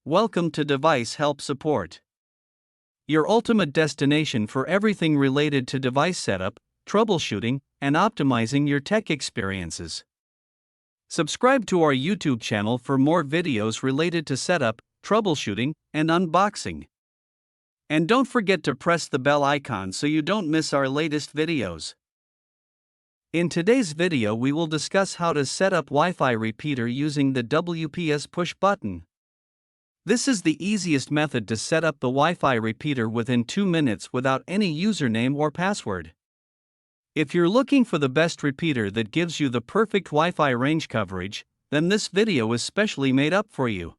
Welcome to Device Help Support, your ultimate destination for everything related to device setup, troubleshooting, and optimizing your tech experiences. Subscribe to our YouTube channel for more videos related to setup, troubleshooting, and unboxing. And don't forget to press the bell icon so you don't miss our latest videos. In today's video, we will discuss how to set up Wi-Fi repeater using the WPS Push button. This is the easiest method to set up the Wi-Fi repeater within 2 minutes without any username or password. If you're looking for the best repeater that gives you the perfect Wi-Fi range coverage, then this video is specially made up for you.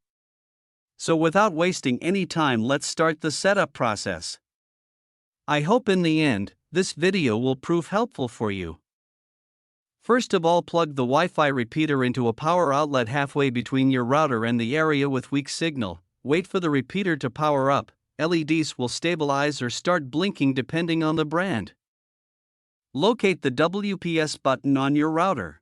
So without wasting any time, let's start the setup process. I hope in the end, this video will prove helpful for you. First of all, plug the Wi-Fi repeater into a power outlet halfway between your router and the area with weak signal. Wait for the repeater to power up. LEDs will stabilize or start blinking depending on the brand. Locate the WPS button on your router.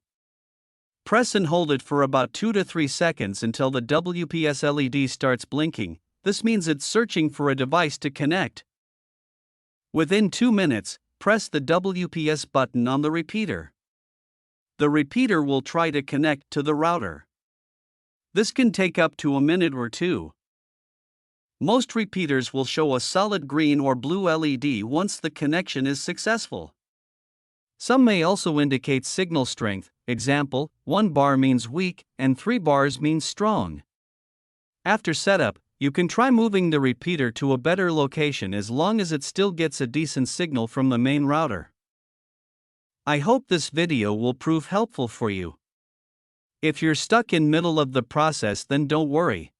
Press and hold it for about 2 to 3 seconds until the WPS LED starts blinking. This means it's searching for a device to connect. Within 2 minutes, press the WPS button on the repeater. The repeater will try to connect to the router. This can take up to a minute or two. Most repeaters will show a solid green or blue LED once the connection is successful. Some may also indicate signal strength, example, 1 bar means weak and 3 bars means strong. After setup, you can try moving the repeater to a better location as long as it still gets a decent signal from the main router. I hope this video will prove helpful for you. If you're stuck in middle of the process, then don't worry.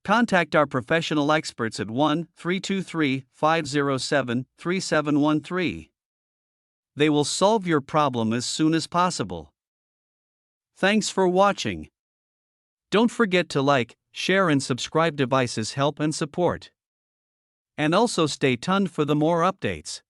Contact our professional experts at 1-323-507-3713. They will solve your problem as soon as possible. Thanks for watching. Don't forget to like, share and subscribe. Devices Help and Support. And also stay tuned for the more updates.